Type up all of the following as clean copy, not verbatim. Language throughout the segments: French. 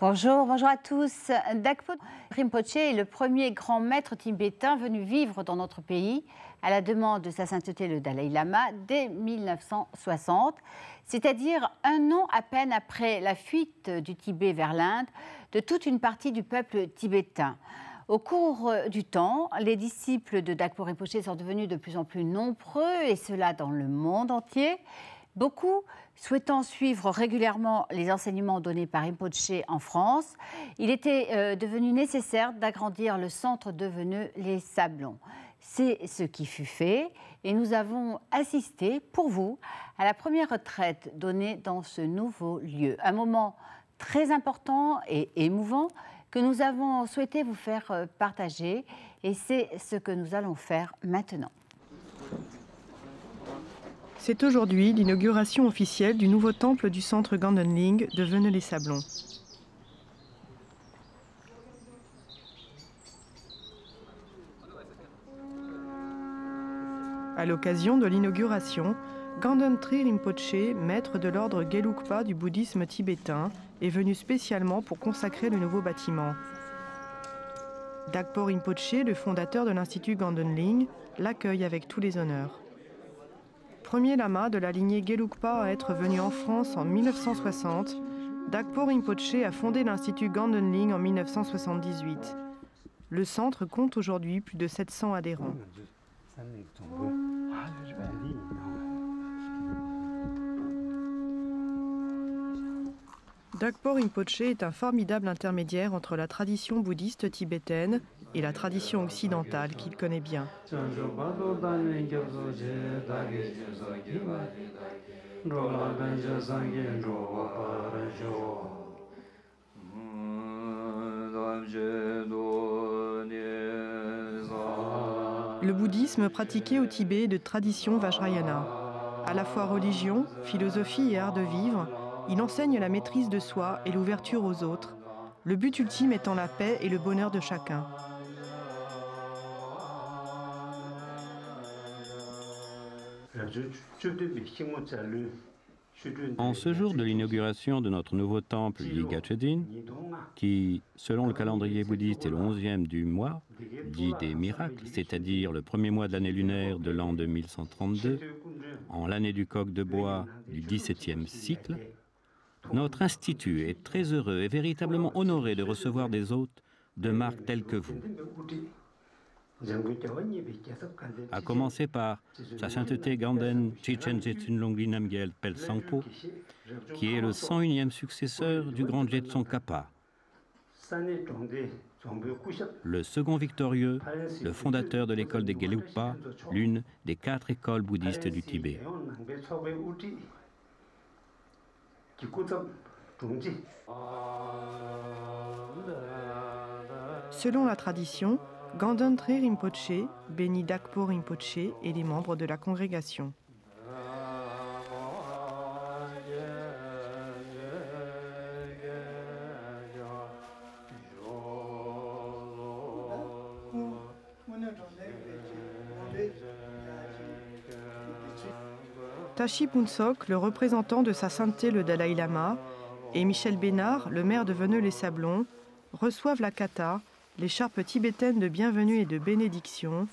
Bonjour, bonjour à tous. Dakpo Rinpoche est le premier grand maître tibétain venu vivre dans notre pays à la demande de sa sainteté le Dalai Lama dès 1960, c'est-à-dire un an à peine après la fuite du Tibet vers l'Inde de toute une partie du peuple tibétain. Au cours du temps, les disciples de Dakpo Rinpoche sont devenus de plus en plus nombreux, et cela dans le monde entier. Beaucoup souhaitant suivre régulièrement les enseignements donnés par Rinpoche en France, il était devenu nécessaire d'agrandir le centre devenu les Sablons. C'est ce qui fut fait et nous avons assisté pour vous à la première retraite donnée dans ce nouveau lieu. Un moment très important et émouvant que nous avons souhaité vous faire partager, et c'est ce que nous allons faire maintenant. C'est aujourd'hui l'inauguration officielle du nouveau temple du centre Gandenling de Veneux-les-Sablons. À l'occasion de l'inauguration, Ganden Tri Rinpoche, maître de l'ordre Gelugpa du bouddhisme tibétain, est venu spécialement pour consacrer le nouveau bâtiment. Dakpo Rinpoche, le fondateur de l'Institut Gandenling, l'accueille avec tous les honneurs. Premier lama de la lignée Gelugpa à être venu en France en 1960, Dakpo Rinpoche a fondé l'Institut Gandenling en 1978. Le centre compte aujourd'hui plus de 700 adhérents. Dakpo Rinpoche est un formidable intermédiaire entre la tradition bouddhiste tibétaine et la tradition occidentale qu'il connaît bien. Le bouddhisme pratiqué au Tibet est de tradition Vajrayana. À la fois religion, philosophie et art de vivre, il enseigne la maîtrise de soi et l'ouverture aux autres, le but ultime étant la paix et le bonheur de chacun. En ce jour de l'inauguration de notre nouveau temple Yigachedin, qui, selon le calendrier bouddhiste, est le 11e du mois, dit des miracles, c'est-à-dire le premier mois de l'année lunaire de l'an 2132, en l'année du coq de bois du XVIIe cycle, notre institut est très heureux et véritablement honoré de recevoir des hôtes de marque tels que vous. À commencer par sa sainteté Ganden Chichen Jetsun Longli Namgyel Pel Sangpo, qui est le 101e successeur du grand Jetson Kappa. Le second victorieux, le fondateur de l'école des Gelugpa, l'une des 4 écoles bouddhistes du Tibet. Selon la tradition, Ganden Tri Rinpoche bénit Dakpo Rinpoche et les membres de la congrégation. Tashi Phuntsok, le représentant de sa sainteté le Dalai Lama, et Michel Bénard, le maire de Veneux-les-Sablons, reçoivent la kata, l'écharpe tibétaine de bienvenue et de bénédiction,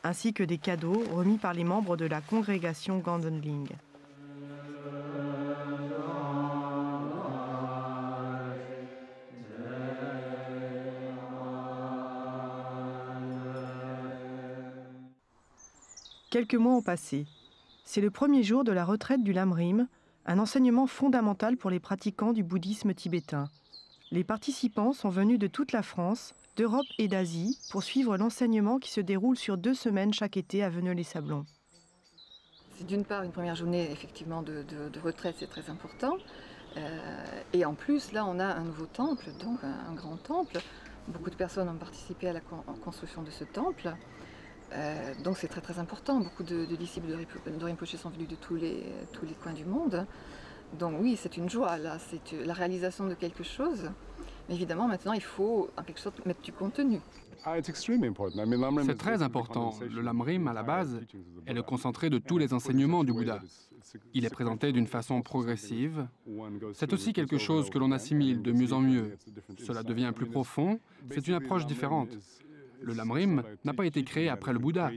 ainsi que des cadeaux remis par les membres de la congrégation Gandenling. Quelques mois ont passé. C'est le premier jour de la retraite du Lamrim, un enseignement fondamental pour les pratiquants du bouddhisme tibétain. Les participants sont venus de toute la France, d'Europe et d'Asie pour suivre l'enseignement qui se déroule sur 2 semaines chaque été à Veneux-les-Sablons. C'est d'une part une première journée effectivement de retraite, c'est très important. Et en plus, là, on a un nouveau temple, donc un grand temple. Beaucoup de personnes ont participé à la construction de ce temple. Donc c'est très très important. Beaucoup de disciples de Rinpoche sont venus de tous les coins du monde. Donc oui, c'est une joie, là, c'est la réalisation de quelque chose Mais évidemment, maintenant, il faut en quelque sorte mettre du contenu. C'est très important. Le Lamrim, à la base, est le concentré de tous les enseignements du Bouddha. Il est présenté d'une façon progressive. C'est aussi quelque chose que l'on assimile de mieux en mieux. Cela devient plus profond. C'est une approche différente. Le Lamrim n'a pas été créé après le Bouddha.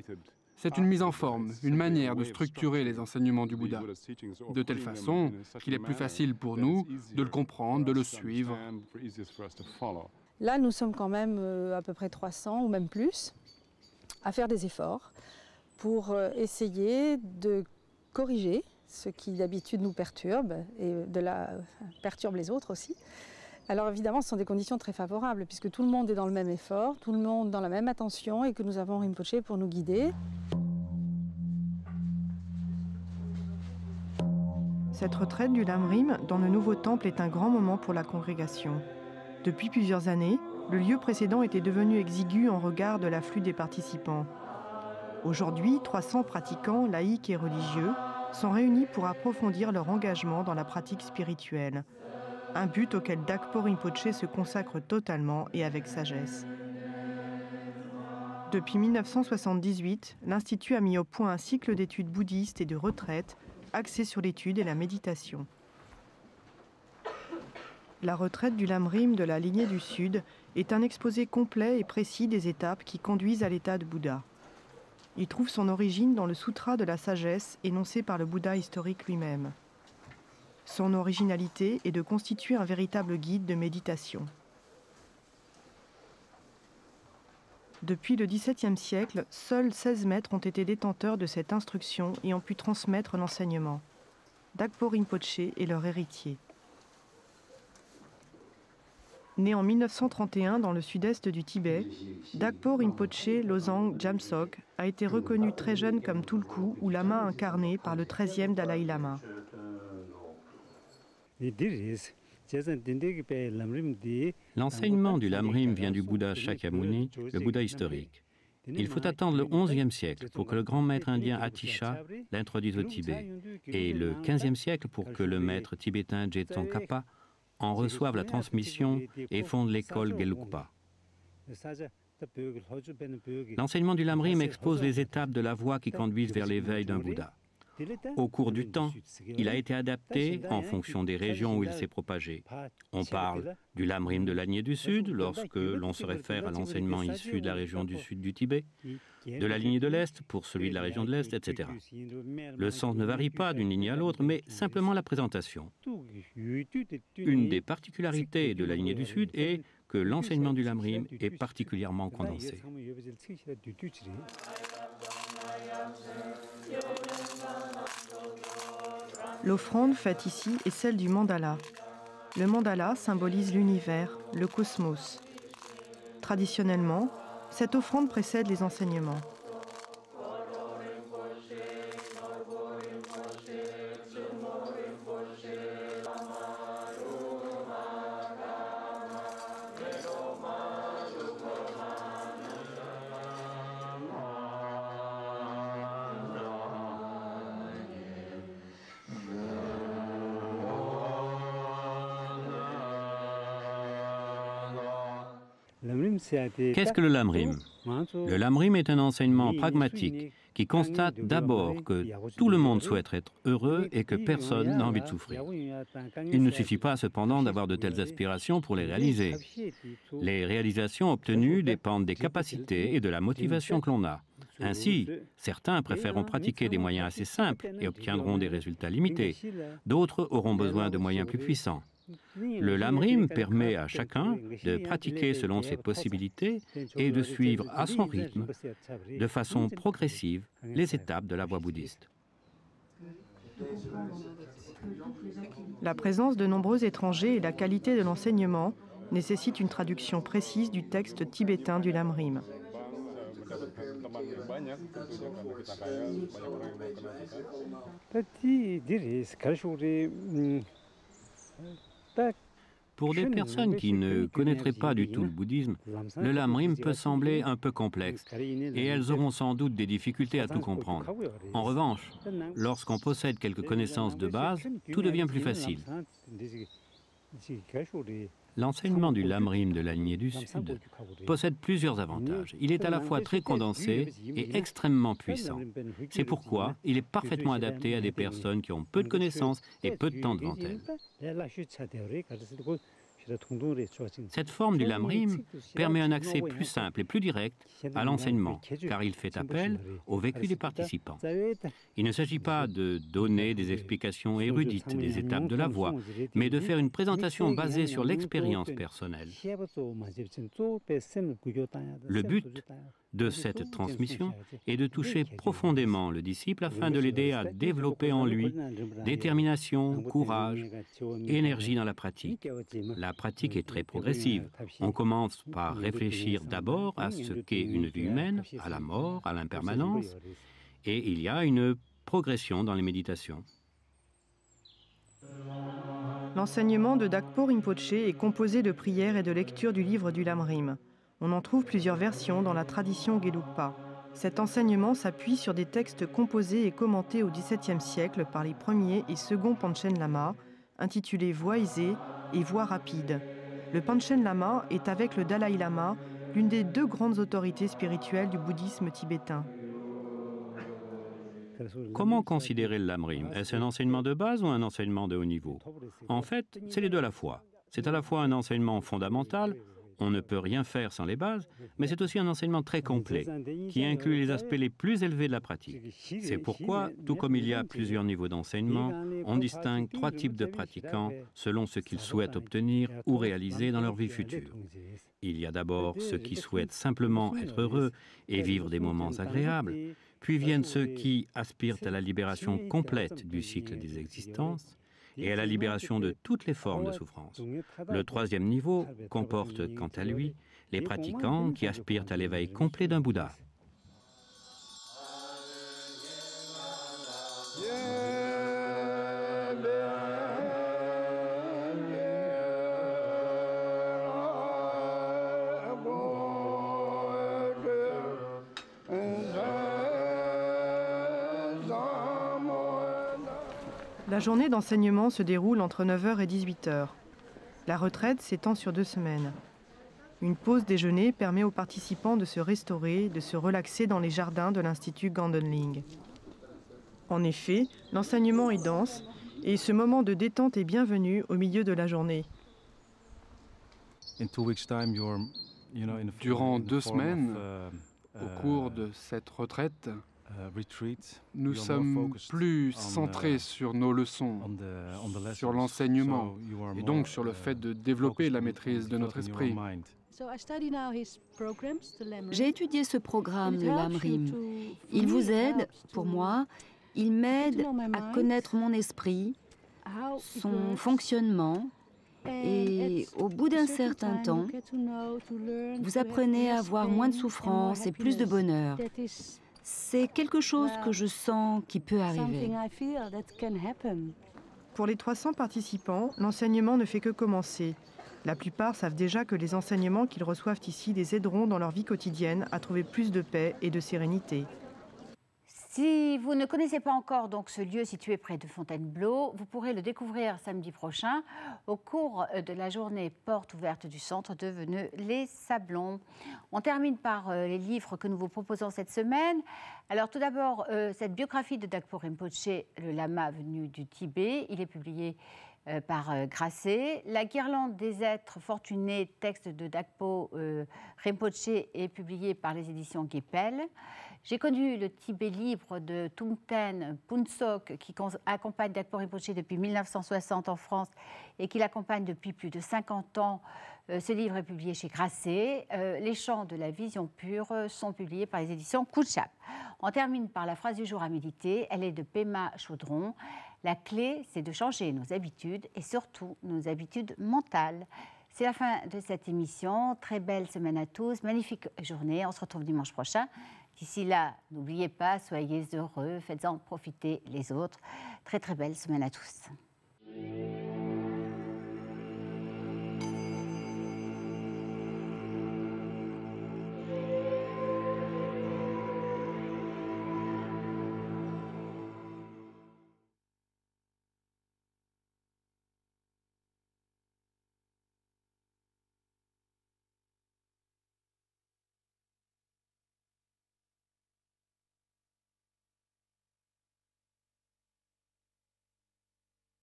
C'est une mise en forme, une manière de structurer les enseignements du Bouddha, de telle façon qu'il est plus facile pour nous de le comprendre, de le suivre. Là, nous sommes quand même à peu près 300 ou même plus à faire des efforts pour essayer de corriger ce qui d'habitude nous perturbe et perturbe les autres aussi. Alors évidemment, ce sont des conditions très favorables puisque tout le monde est dans le même effort, tout le monde dans la même attention et que nous avons Rinpoché pour nous guider. Cette retraite du Lamrim dans le nouveau temple est un grand moment pour la congrégation. Depuis plusieurs années, le lieu précédent était devenu exigu en regard de l'afflux des participants. Aujourd'hui, 300 pratiquants, laïcs et religieux, sont réunis pour approfondir leur engagement dans la pratique spirituelle. Un but auquel Dakpo Rinpoché se consacre totalement et avec sagesse. Depuis 1978, l'Institut a mis au point un cycle d'études bouddhistes et de retraites axé sur l'étude et la méditation. La retraite du Lamrim de la lignée du Sud est un exposé complet et précis des étapes qui conduisent à l'état de Bouddha. Il trouve son origine dans le Sutra de la sagesse énoncé par le Bouddha historique lui-même. Son originalité est de constituer un véritable guide de méditation. Depuis le XVIIe siècle, seuls 16 maîtres ont été détenteurs de cette instruction et ont pu transmettre l'enseignement. Dakpo Rinpoché est leur héritier. Né en 1931 dans le sud-est du Tibet, Dakpo Rinpoché Losang Jamsok a été reconnu très jeune comme Tulku ou lama incarné par le 13e Dalai Lama. L'enseignement du Lamrim vient du Bouddha Shakyamuni, le Bouddha historique. Il faut attendre le XIe siècle pour que le grand maître indien Atisha l'introduise au Tibet et le XVe siècle pour que le maître tibétain Je Tsongkhapa en reçoive la transmission et fonde l'école Gelugpa. L'enseignement du Lamrim expose les étapes de la voie qui conduisent vers l'éveil d'un Bouddha. Au cours du temps, il a été adapté en fonction des régions où il s'est propagé. On parle du Lamrim de la lignée du Sud, lorsque l'on se réfère à l'enseignement issu de la région du Sud du Tibet, de la lignée de l'Est pour celui de la région de l'Est, etc. Le sens ne varie pas d'une lignée à l'autre, mais simplement la présentation. Une des particularités de la lignée du Sud est que l'enseignement du Lamrim est particulièrement condensé. L'offrande faite ici est celle du mandala. Le mandala symbolise l'univers, le cosmos. Traditionnellement, cette offrande précède les enseignements. Qu'est-ce que le Lamrim? Le Lamrim est un enseignement pragmatique qui constate d'abord que tout le monde souhaite être heureux et que personne n'a envie de souffrir. Il ne suffit pas cependant d'avoir de telles aspirations pour les réaliser. Les réalisations obtenues dépendent des capacités et de la motivation que l'on a. Ainsi, certains préféreront pratiquer des moyens assez simples et obtiendront des résultats limités. D'autres auront besoin de moyens plus puissants. Le Lamrim permet à chacun de pratiquer selon ses possibilités et de suivre à son rythme, de façon progressive, les étapes de la voie bouddhiste. La présence de nombreux étrangers et la qualité de l'enseignement nécessitent une traduction précise du texte tibétain du Lamrim. Pour des personnes qui ne connaîtraient pas du tout le bouddhisme, le Lamrim peut sembler un peu complexe et elles auront sans doute des difficultés à tout comprendre. En revanche, lorsqu'on possède quelques connaissances de base, tout devient plus facile. L'enseignement du lamrim de la lignée du Sud possède plusieurs avantages. Il est à la fois très condensé et extrêmement puissant. C'est pourquoi il est parfaitement adapté à des personnes qui ont peu de connaissances et peu de temps devant elles. Cette forme du lamrim permet un accès plus simple et plus direct à l'enseignement, car il fait appel au vécu des participants. Il ne s'agit pas de donner des explications érudites des étapes de la voie, mais de faire une présentation basée sur l'expérience personnelle. Le but de cette transmission est de toucher profondément le disciple afin de l'aider à développer en lui détermination, courage, énergie dans la pratique. La pratique est très progressive. On commence par réfléchir d'abord à ce qu'est une vie humaine, à la mort, à l'impermanence, et il y a une progression dans les méditations. L'enseignement de Dakpo Rinpoche est composé de prières et de lectures du livre du Lamrim. On en trouve plusieurs versions dans la tradition Gelugpa. Cet enseignement s'appuie sur des textes composés et commentés au XVIIe siècle par les premiers et seconds Panchen Lama, intitulés Voix aisée et Voix rapide. Le Panchen Lama est, avec le Dalai Lama, l'une des deux grandes autorités spirituelles du bouddhisme tibétain. Comment considérer le lamrim? Est-ce un enseignement de base ou un enseignement de haut niveau? En fait, c'est les deux à la fois. C'est à la fois un enseignement fondamental, on ne peut rien faire sans les bases, mais c'est aussi un enseignement très complet, qui inclut les aspects les plus élevés de la pratique. C'est pourquoi, tout comme il y a plusieurs niveaux d'enseignement, on distingue trois types de pratiquants selon ce qu'ils souhaitent obtenir ou réaliser dans leur vie future. Il y a d'abord ceux qui souhaitent simplement être heureux et vivre des moments agréables, puis viennent ceux qui aspirent à la libération complète du cycle des existences, et à la libération de toutes les formes de souffrance. Le troisième niveau comporte, quant à lui, les pratiquants qui aspirent à l'éveil complet d'un Bouddha. La journée d'enseignement se déroule entre 9h et 18h. La retraite s'étend sur 2 semaines. Une pause déjeuner permet aux participants de se restaurer, de se relaxer dans les jardins de l'Institut Gandenling. En effet, l'enseignement est dense et ce moment de détente est bienvenu au milieu de la journée. Durant 2 semaines, au cours de cette retraite, nous sommes plus centrés sur nos leçons, sur l'enseignement, et donc sur le fait de développer la maîtrise de notre esprit. J'ai étudié ce programme, le Lamrim. Il vous aide, pour moi, il m'aide à connaître mon esprit, son fonctionnement, et au bout d'un certain temps, vous apprenez à avoir moins de souffrance et plus de bonheur. C'est quelque chose que je sens qui peut arriver. Pour les 300 participants, l'enseignement ne fait que commencer. La plupart savent déjà que les enseignements qu'ils reçoivent ici les aideront dans leur vie quotidienne à trouver plus de paix et de sérénité. Si vous ne connaissez pas encore donc ce lieu situé près de Fontainebleau, vous pourrez le découvrir samedi prochain au cours de la journée porte ouverte du centre devenu Les Sablons. On termine par les livres que nous vous proposons cette semaine. Alors tout d'abord, cette biographie de Dakpo Rinpoche, le lama venu du Tibet. Il est publié par Grasset. La guirlande des êtres fortunés, texte de Dakpo Rinpoche, est publié par les éditions Guépel. J'ai connu le Tibet libre de Thongten Puntsok qui accompagne Dakpo Rinpoche depuis 1960 en France et qui l'accompagne depuis plus de 50 ans. Ce livre est publié chez Grasset. Les chants de la vision pure sont publiés par les éditions Koutchap. On termine par la phrase du jour à méditer. Elle est de Pema Chaudron. La clé, c'est de changer nos habitudes et surtout nos habitudes mentales. C'est la fin de cette émission. Très belle semaine à tous. Magnifique journée. On se retrouve dimanche prochain. D'ici là, n'oubliez pas, soyez heureux, faites-en profiter les autres. Très très belle semaine à tous.